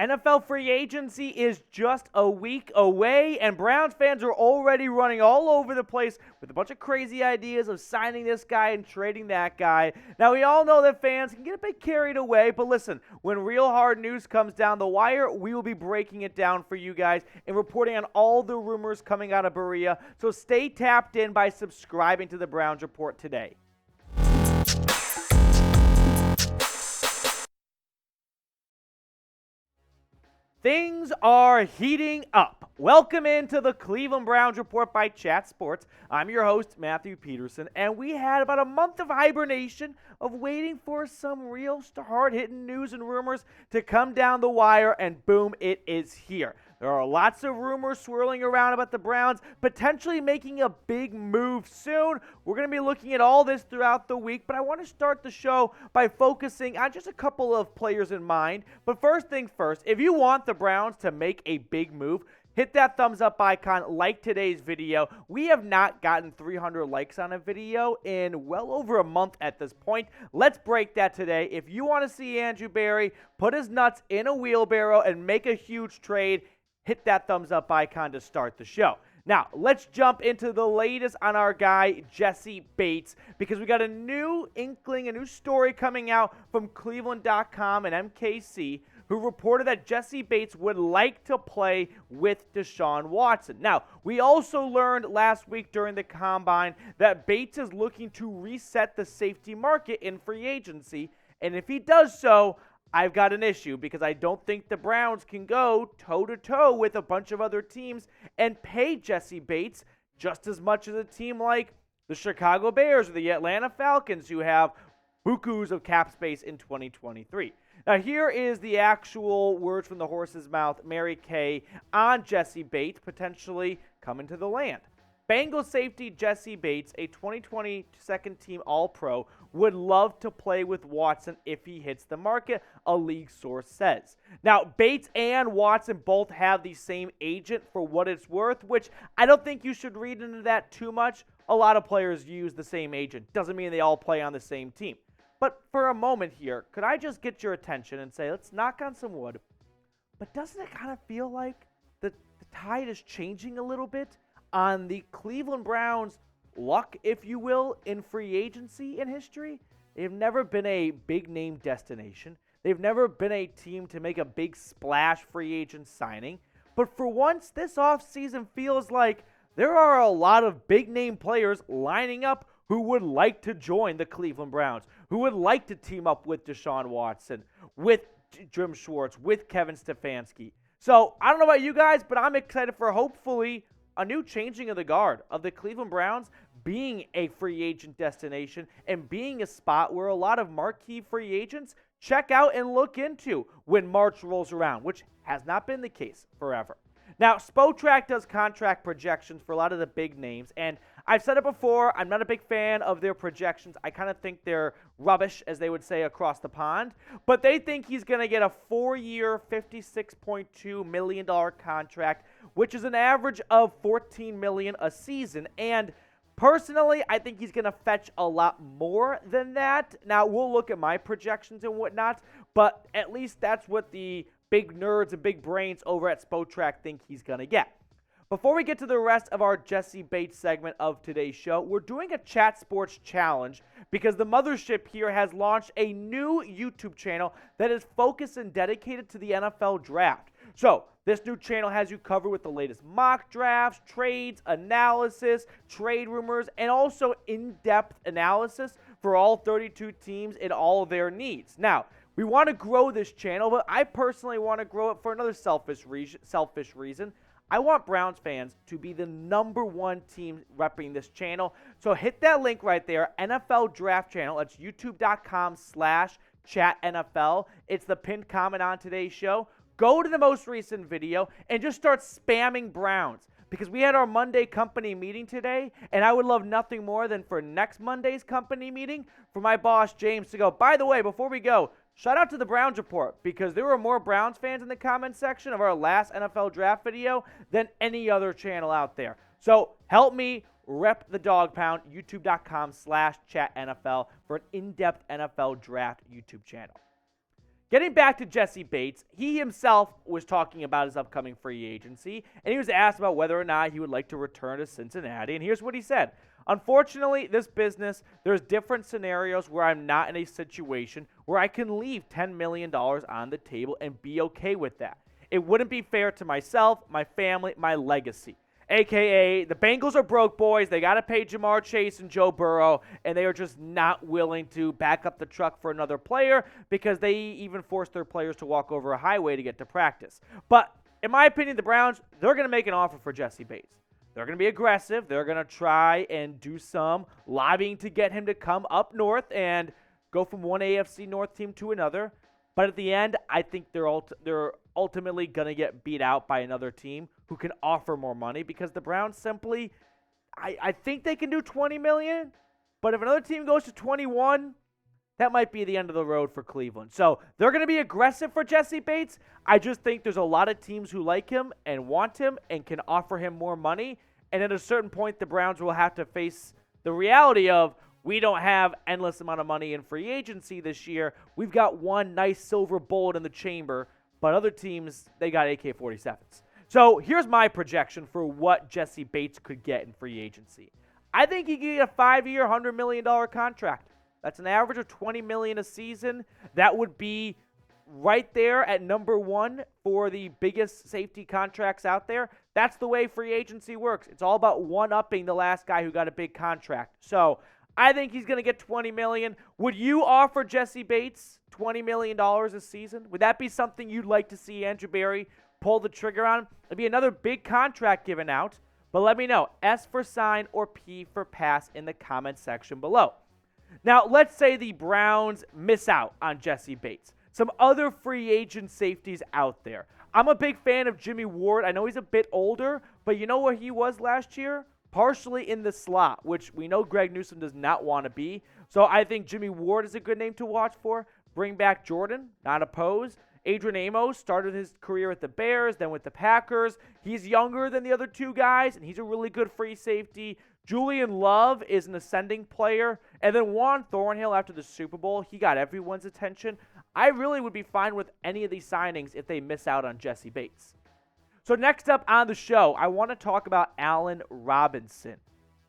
NFL free agency is just a week away, and Browns fans are already running all over the place with a bunch of crazy ideas of signing this guy and trading that guy. Now, we all know that fans can get a bit carried away, but listen, when real hard news comes down the wire, we will be breaking it down for you guys and reporting on all the rumors coming out of Berea. So stay tapped in by subscribing to the Browns Report today. Things are heating up. Welcome into the Cleveland Browns Report by Chat Sports. I'm your host, Matthew Peterson, and we had about a month of hibernation of waiting for some real hard-hitting news and rumors to come down the wire, and boom, it is here. There are lots of rumors swirling around about the Browns potentially making a big move soon. We're going to be looking at all this throughout the week, but I want to start the show by focusing on just a couple of players in mind. But first things first, if you want the Browns to make a big move, hit that thumbs up icon, like today's video. We have not gotten 300 likes on a video in well over a month at this point. Let's break that today. If you want to see Andrew Berry put his nuts in a wheelbarrow and make a huge trade, hit that thumbs up icon to start the show. Now, let's jump into the latest on our guy, Jessie Bates, because we got a new inkling, a new story coming out from Cleveland.com and MKC, who reported that Jessie Bates would like to play with Deshaun Watson. Now, we also learned last week during the Combine that Bates is looking to reset the safety market in free agency, and if he does so, I've got an issue because I don't think the Browns can go toe-to-toe with a bunch of other teams and pay Jessie Bates just as much as a team like the Chicago Bears or the Atlanta Falcons, who have bukus of cap space in 2023. Now, here is the actual words from the horse's mouth, Mary Kay, on Jessie Bates potentially coming to the land. Bengals safety Jessie Bates, a 2020 second-team All-Pro, would love to play with Watson if he hits the market, a league source says. Now, Bates and Watson both have the same agent for what it's worth, which I don't think you should read into that too much. A lot of players use the same agent. Doesn't mean they all play on the same team. But for a moment here, could I just get your attention and say, let's knock on some wood, but doesn't it kind of feel like the tide is changing a little bit on the Cleveland Browns' luck, if you will, in free agency in history? They've never been a big-name destination. They've never been a team to make a big splash free agent signing. But for once, this offseason feels like there are a lot of big-name players lining up who would like to join the Cleveland Browns, who would like to team up with Deshaun Watson, with Jim Schwartz, with Kevin Stefanski. So, I don't know about you guys, but I'm excited for hopefully a new changing of the guard of the Cleveland Browns being a free agent destination and being a spot where a lot of marquee free agents check out and look into when March rolls around, which has not been the case forever. Now, Spotrac does contract projections for a lot of the big names, and I've said it before, I'm not a big fan of their projections. I kind of think they're rubbish, as they would say across the pond, but they think he's going to get a 4-year, $56.2 million contract, which is an average of $14 million a season, and personally, I think he's going to fetch a lot more than that. Now, we'll look at my projections and whatnot, but at least that's what the big nerds and big brains over at Spotrac think he's going to get. Before we get to the rest of our Jessie Bates segment of today's show, we're doing a Chat Sports Challenge because the mothership here has launched a new YouTube channel that is focused and dedicated to the NFL Draft. So, this new channel has you covered with the latest mock drafts, trades, analysis, trade rumors, and also in-depth analysis for all 32 teams and all their needs. Now, we want to grow this channel, but I personally want to grow it for another selfish reason. I want Browns fans to be the number one team repping this channel. So hit that link right there, NFL Draft Channel. It's youtube.com/chatNFL. It's the pinned comment on today's show. Go to the most recent video and just start spamming Browns, because we had our Monday company meeting today, and I would love nothing more than for next Monday's company meeting for my boss, James, to go, by the way, before we go, shout out to the Browns Report, because there were more Browns fans in the comment section of our last NFL draft video than any other channel out there. So help me rep the Dawg Pound, youtube.com/chatNFL for an in-depth NFL draft YouTube channel. Getting back to Jessie Bates, he himself was talking about his upcoming free agency, and he was asked about whether or not he would like to return to Cincinnati, and here's what he said. Unfortunately, this business, there's different scenarios where I'm not in a situation where I can leave $10 million on the table and be okay with that. It wouldn't be fair to myself, my family, my legacy. AKA, the Bengals are broke boys. They got to pay Jamar Chase and Joe Burrow, and they are just not willing to back up the truck for another player because they even force their players to walk over a highway to get to practice. But in my opinion, the Browns, they're going to make an offer for Jessie Bates. They're going to be aggressive. They're going to try and do some lobbying to get him to come up north and go from one AFC North team to another. But at the end, I think they're ultimately going to get beat out by another team who can offer more money because the Browns simply, I think they can do $20 million, but if another team goes to 21, that might be the end of the road for Cleveland. So they're going to be aggressive for Jessie Bates. I just think there's a lot of teams who like him and want him and can offer him more money. And at a certain point, the Browns will have to face the reality of we don't have endless amount of money in free agency this year. We've got one nice silver bullet in the chamber, but other teams, they got AK-47s. So here's my projection for what Jessie Bates could get in free agency. I think he could get a 5-year, $100 million contract. That's an average of $20 million a season. That would be right there at number one for the biggest safety contracts out there. That's the way free agency works. It's all about one-upping the last guy who got a big contract. So I think he's going to get $20 million. Would you offer Jessie Bates $20 million a season? Would that be something you'd like to see Andrew Berry pull the trigger on? It'd be another big contract given out. But let me know, S for sign or P for pass in the comment section below. Now, let's say the Browns miss out on Jessie Bates. Some other free agent safeties out there. I'm a big fan of Jimmy Ward. I know he's a bit older, but you know where he was last year? Partially in the slot, which we know Greg Newsome does not want to be. So I think Jimmy Ward is a good name to watch for. Bring back Jordan, not opposed. Adrian Amos started his career at the Bears, then with the Packers. He's younger than the other two guys, and he's a really good free safety. Julian Love is an ascending player. And then Juan Thornhill after the Super Bowl, he got everyone's attention. I really would be fine with any of these signings if they miss out on Jessie Bates. So next up on the show, I want to talk about Allen Robinson.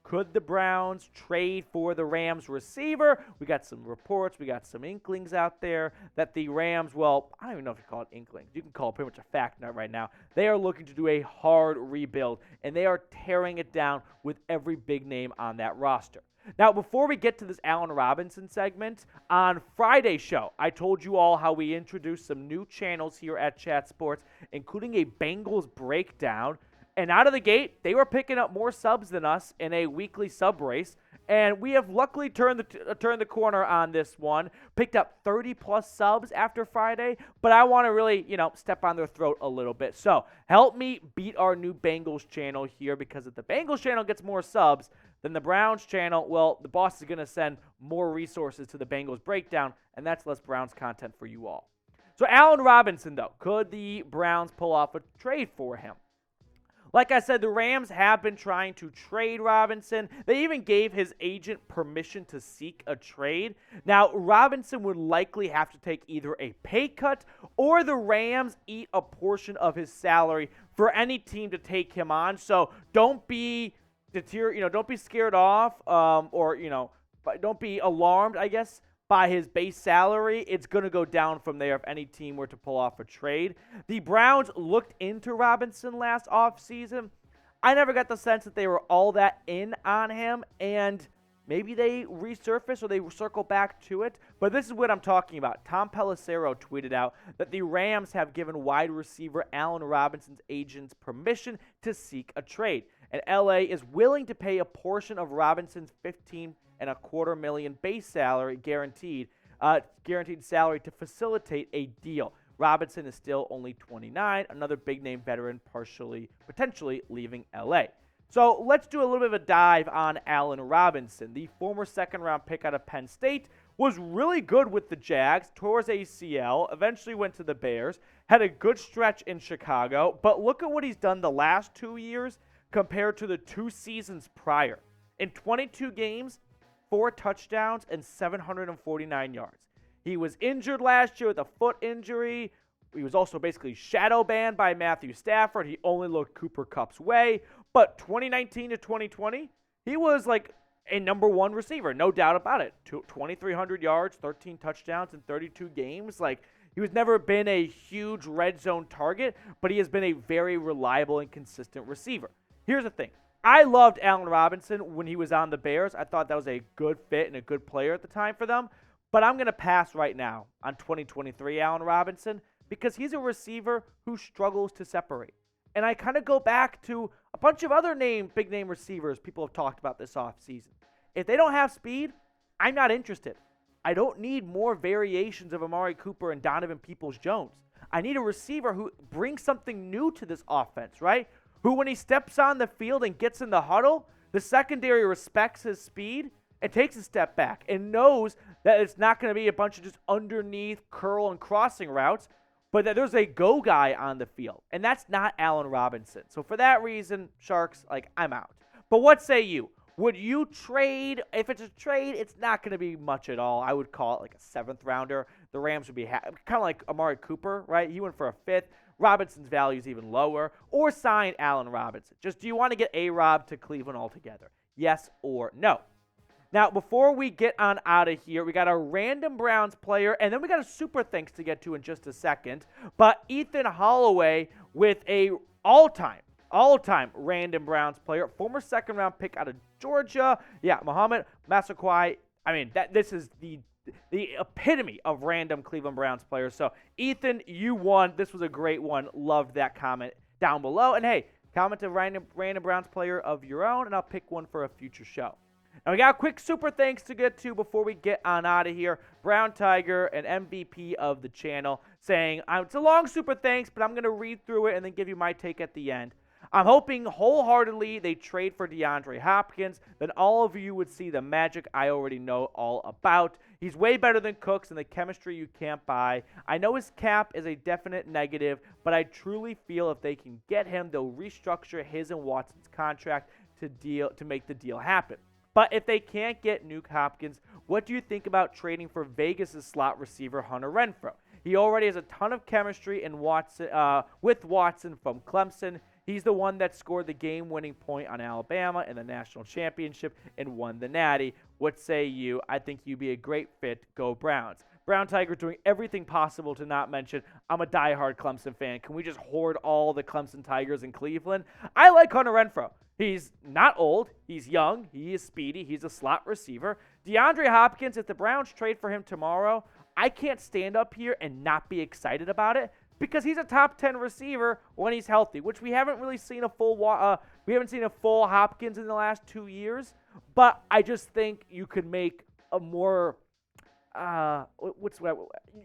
Could the Browns trade for the Rams receiver? We got some reports, we got some inklings out there that the Rams, well, I don't even know if you call it inklings. You can call it pretty much a fact nut right now. They are looking to do a hard rebuild, and they are tearing it down with every big name on that roster. Now, before we get to this Allen Robinson segment, on Friday's show, I told you all how we introduced some new channels here at Chat Sports, including a Bengals breakdown. And out of the gate, they were picking up more subs than us in a weekly sub race. And we have luckily turned the corner on this one. Picked up 30-plus subs after Friday. But I want to really, step on their throat a little bit. So help me beat our new Bengals channel here, because if the Bengals channel gets more subs than the Browns channel, well, the boss is going to send more resources to the Bengals breakdown, and that's less Browns content for you all. So Allen Robinson, though, could the Browns pull off a trade for him? Like I said, the Rams have been trying to trade Robinson. They even gave his agent permission to seek a trade. Now, Robinson would likely have to take either a pay cut or the Rams eat a portion of his salary for any team to take him on. So don't be don't be scared off, don't be alarmed, I guess, by his base salary. It's going to go down from there if any team were to pull off a trade. The Browns looked into Robinson last offseason. I never got the sense that they were all that in on him, and maybe they resurface or they circle back to it. But this is what I'm talking about. Tom Pelissero tweeted out that the Rams have given wide receiver Allen Robinson's agents permission to seek a trade, and LA is willing to pay a portion of Robinson's $15.25 million base salary guaranteed salary to facilitate a deal. Robinson is still only 29, another big-name veteran potentially leaving LA. So let's do a little bit of a dive on Allen Robinson. The former second-round pick out of Penn State was really good with the Jags, tore his ACL, eventually went to the Bears, had a good stretch in Chicago, but look at what he's done the last 2 years compared to the 2 seasons prior. In 22 games, 4 touchdowns and 749 yards. He was injured last year with a foot injury. He was also basically shadow banned by Matthew Stafford. He only looked Cooper Kupp's way. But 2019 to 2020, he was like a number one receiver, no doubt about it. 2,300 yards, 13 touchdowns in 32 games. Like, he was never been a huge red zone target, but he has been a very reliable and consistent receiver. Here's the thing. I loved Allen Robinson when he was on the Bears. I thought that was a good fit and a good player at the time for them. But I'm going to pass right now on 2023 Allen Robinson because he's a receiver who struggles to separate. And I kind of go back to a bunch of other big name receivers people have talked about this offseason. If they don't have speed, I'm not interested. I don't need more variations of Amari Cooper and Donovan Peoples-Jones. I need a receiver who brings something new to this offense, right? Who, when he steps on the field and gets in the huddle, the secondary respects his speed and takes a step back and knows that it's not going to be a bunch of just underneath curl and crossing routes, but that there's a go guy on the field. And that's not Allen Robinson. So for that reason, Sharks, I'm out. But what say you? Would you trade? If it's a trade, it's not going to be much at all. I would call it like a seventh rounder. The Rams would be kind of like Amari Cooper, right? He went for a fifth. Robinson's value is even lower. Or sign Allen Robinson. Just, do you want to get A-Rob to Cleveland altogether? Yes or no? Now, before we get on out of here, we got a random Browns player, and then we got a super thanks to get to in just a second. But Ethan Holloway with a all-time random Browns player, former second-round pick out of Georgia. Yeah, Muhammad Massaquoi. I mean, this is the epitome of random Cleveland Browns players. So, Ethan, you won. This was a great one. Loved that comment down below. And, hey, comment a random Browns player of your own, and I'll pick one for a future show. And we got a quick super thanks to get to before we get on out of here. Brown Tiger, an MVP of the channel, saying, it's a long super thanks, but I'm going to read through it and then give you my take at the end. I'm hoping wholeheartedly they trade for DeAndre Hopkins. Then all of you would see the magic I already know all about. He's way better than Cooks and the chemistry you can't buy. I know his cap is a definite negative, but I truly feel if they can get him, they'll restructure his and Watson's contract to make the deal happen. But if they can't get Nuke Hopkins, what do you think about trading for Vegas' slot receiver Hunter Renfrow? He already has a ton of chemistry with Watson from Clemson. He's the one that scored the game-winning point on Alabama in the national championship and won the Natty. What say you? I think you'd be a great fit. Go Browns. Brown Tiger doing everything possible to not mention I'm a diehard Clemson fan. Can we just hoard all the Clemson Tigers in Cleveland? I like Hunter Renfrow. He's not old. He's young. He is speedy. He's a slot receiver. DeAndre Hopkins, if the Browns trade for him tomorrow, I can't stand up here and not be excited about it because he's a top 10 receiver when he's healthy, which we haven't really seen a full Hopkins in the last 2 years. But I just think you could make a more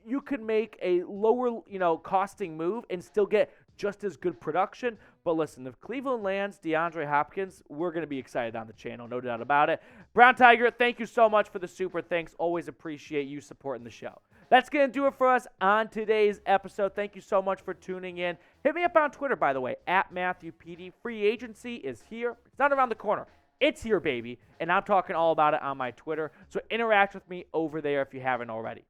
you could make a lower, costing move and still get just as good production. But listen, if Cleveland lands DeAndre Hopkins, we're going to be excited on the channel, no doubt about it. Brown Tiger, thank you so much for the super thanks. Always appreciate you supporting the show. That's going to do it for us on today's episode. Thank you so much for tuning in. Hit me up on Twitter, by the way, at Matthew PD. Free agency is here. It's not around the corner. It's here, baby. And I'm talking all about it on my Twitter. So interact with me over there if you haven't already.